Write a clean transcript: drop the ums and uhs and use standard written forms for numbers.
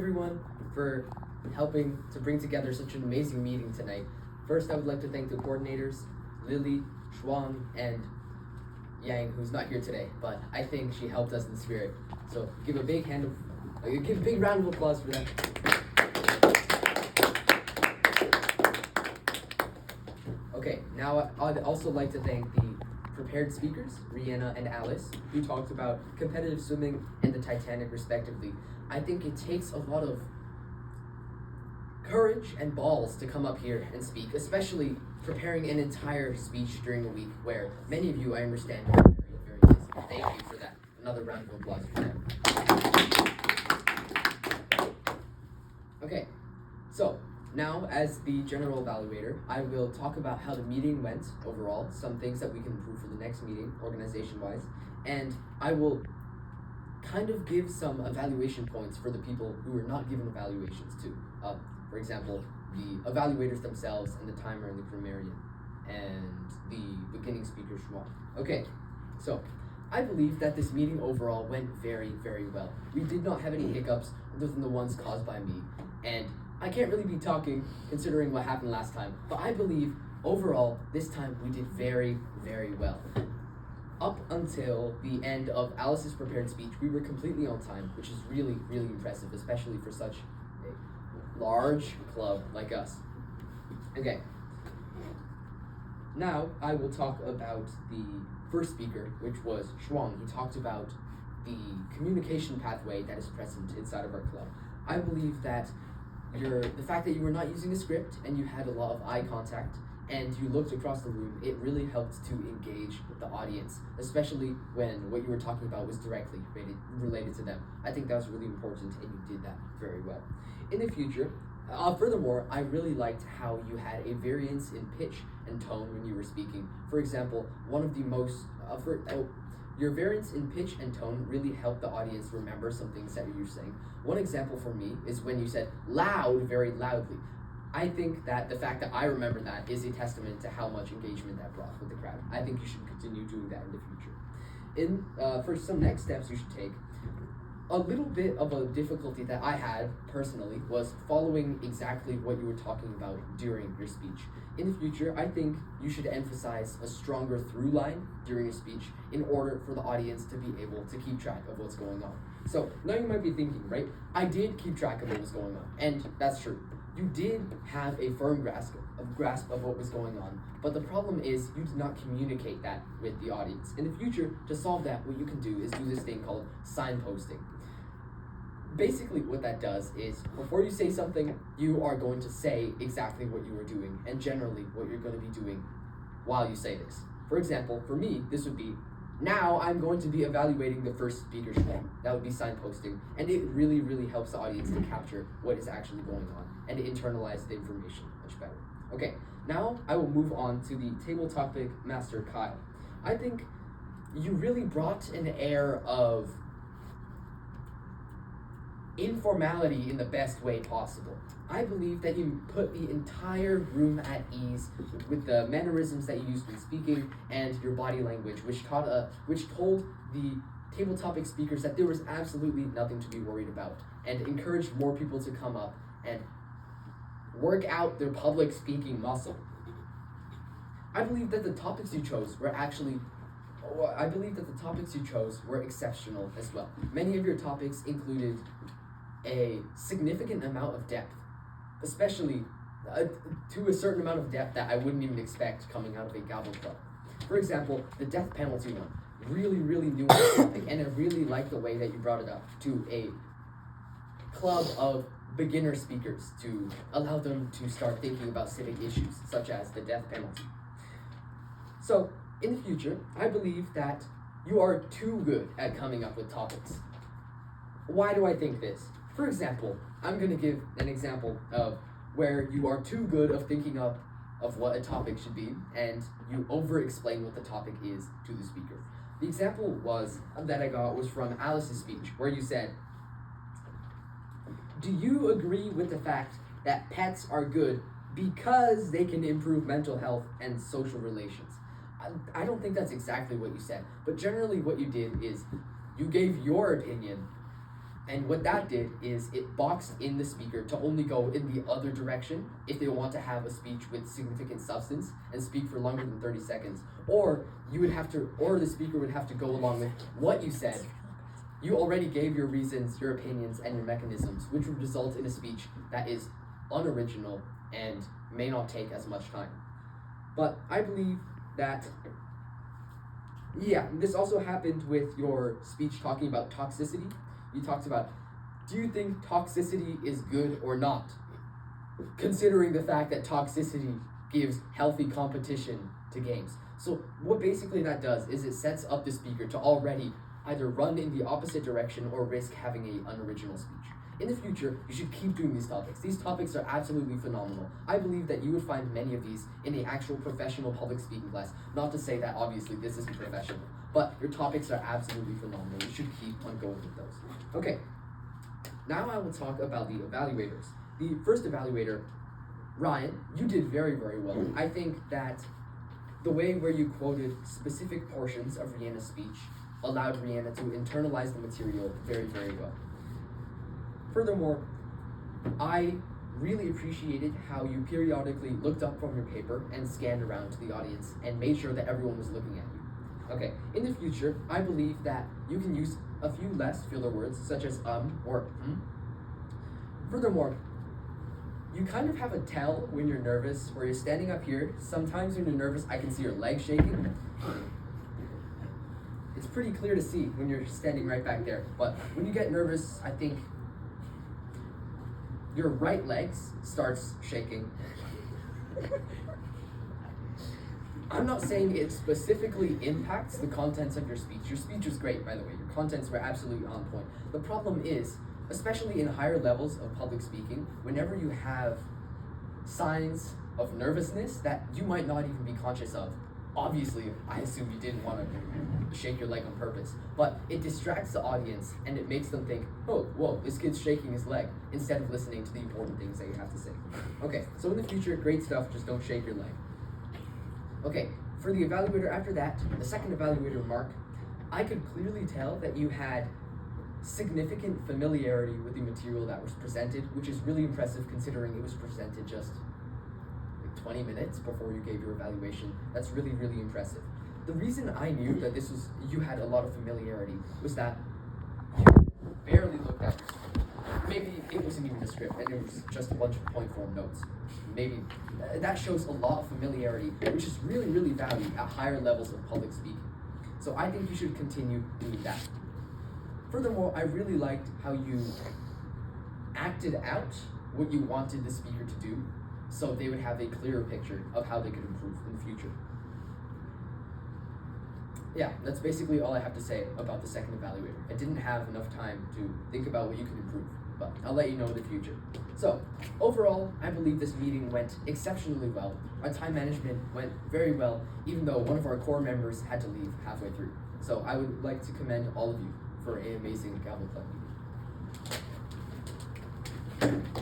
everyone for helping to bring together such an amazing meeting tonight. First, I would like to thank the coordinators, Lily, Shuang, and Yang, who's not here today, but I think she helped us in spirit. So give a big round of applause for them. Okay, now I'd also like to thank the prepared speakers, Rihanna and Alice, who talked about competitive swimming and the Titanic respectively. I think it takes a lot of courage and balls to come up here and speak, especially preparing an entire speech during a week where many of you, I understand, are very busy. Thank you for that. Another round of applause for them. Okay, so now as the general evaluator, I will talk about how the meeting went overall, some things that we can improve for the next meeting, organization-wise, and I will kind of give some evaluation points for the people who are not given evaluations too. For example, the evaluators themselves and the timer and the grammarian and the beginning speaker Shuang. Okay, so I believe that this meeting overall went very, very well. We did not have any hiccups other than the ones caused by me, and I can't really be talking considering what happened last time, but I believe overall this time we did very, very well. Up until the end of Alice's prepared speech, we were completely on time, which is really, really impressive, especially for such a large club like us. Okay. Now I will talk about the first speaker, which was Shuang. He talked about the communication pathway that is present inside of our club. I believe that the fact that you were not using a script and you had a lot of eye contact and you looked across the room, it really helped to engage the audience, especially when what you were talking about was directly related to them. I think that was really important and you did that very well. In the future, furthermore, I really liked how you had a variance in pitch and tone when you were speaking. For example, one of the most, your variance in pitch and tone really helped the audience remember some things that you were saying. One example for me is when you said loud very loudly. I think that the fact that I remember that is a testament to how much engagement that brought with the crowd. I think you should continue doing that in the future. For some next steps you should take, a little bit of a difficulty that I had personally was following exactly what you were talking about during your speech. In the future, I think you should emphasize a stronger through line during a speech in order for the audience to be able to keep track of what's going on. So now you might be thinking, right? I did keep track of what was going on, and that's true. You did have a firm grasp of what was going on, but the problem is you did not communicate that with the audience. In the future, to solve that, what you can do is do this thing called signposting. Basically what that does is, before you say something, you are going to say exactly what you are doing, and generally what you're going to be doing while you say this. For example, for me, this would be, now I'm going to be evaluating the first speaker's name. That would be signposting, and it really, really helps the audience to capture what is actually going on and to internalize the information much better. Okay, now I will move on to the table topic master Kyle. I think you really brought an air of informality in the best way possible. I believe that you put the entire room at ease with the mannerisms that you used when speaking and your body language, which told the table topic speakers that there was absolutely nothing to be worried about, and encouraged more people to come up and work out their public speaking muscle. I believe that the topics you chose were exceptional as well. Many of your topics included a significant amount of depth, especially to a certain amount of depth that I wouldn't even expect coming out of a Gavel club. For example, the death penalty one, really, really new topic, and I really like the way that you brought it up to a club of beginner speakers to allow them to start thinking about civic issues, such as the death penalty. So, in the future, I believe that you are too good at coming up with topics. Why do I think this? For example, I'm going to give an example of where you are too good of thinking up of what a topic should be, and you over-explain what the topic is to the speaker. The example that I got was from Alice's speech, where you said, do you agree with the fact that pets are good because they can improve mental health and social relations? I don't think that's exactly what you said, but generally what you did is you gave your opinion And what that did is it boxed in the speaker to only go in the other direction if they want to have a speech with significant substance and speak for longer than 30 seconds. Or the speaker would have to go along with what you said. You already gave your reasons, your opinions, and your mechanisms, which would result in a speech that is unoriginal and may not take as much time. But I believe that, this also happened with your speech talking about toxicity. You talked about, do you think toxicity is good or not? Considering the fact that toxicity gives healthy competition to games. So what basically that does is it sets up the speaker to already either run in the opposite direction or risk having an unoriginal speech. In the future, you should keep doing these topics. These topics are absolutely phenomenal. I believe that you would find many of these in the actual professional public speaking class. Not to say that obviously this isn't professional, but your topics are absolutely phenomenal. You should keep on going with those. Okay, now I will talk about the evaluators. The first evaluator, Ryan, you did very, very well. I think that the way where you quoted specific portions of Rihanna's speech allowed Rihanna to internalize the material very, very well. Furthermore, I really appreciated how you periodically looked up from your paper and scanned around to the audience and made sure that everyone was looking at you. Okay, in the future, I believe that you can use a few less filler words, such as or Furthermore, you kind of have a tell when you're nervous, where you're standing up here. Sometimes when you're nervous, I can see your legs shaking. It's pretty clear to see when you're standing right back there. But when you get nervous, I think your right legs starts shaking. I'm not saying it specifically impacts the contents of your speech. Your speech was great, by the way. Your contents were absolutely on point. The problem is, especially in higher levels of public speaking, whenever you have signs of nervousness that you might not even be conscious of. Obviously, I assume you didn't want to shake your leg on purpose, but it distracts the audience and it makes them think, oh, whoa, this kid's shaking his leg, instead of listening to the important things that you have to say. Okay, so in the future, great stuff, just don't shake your leg. Okay, for the evaluator after that, the second evaluator, Mark, I could clearly tell that you had significant familiarity with the material that was presented, which is really impressive considering it was presented just 20 minutes before you gave your evaluation. That's really, really impressive. The reason I knew that you had a lot of familiarity was that you barely looked at your script. Maybe it wasn't even a script and it was just a bunch of point form notes. Maybe that shows a lot of familiarity, which is really, really valued at higher levels of public speaking. So I think you should continue doing that. Furthermore, I really liked how you acted out what you wanted the speaker to do, so they would have a clearer picture of how they could improve in the future. Yeah, that's basically all I have to say about the second evaluator. I didn't have enough time to think about what you could improve, but I'll let you know in the future. So, overall, I believe this meeting went exceptionally well. Our time management went very well, even though one of our core members had to leave halfway through. So I would like to commend all of you for an amazing Gavel Club meeting.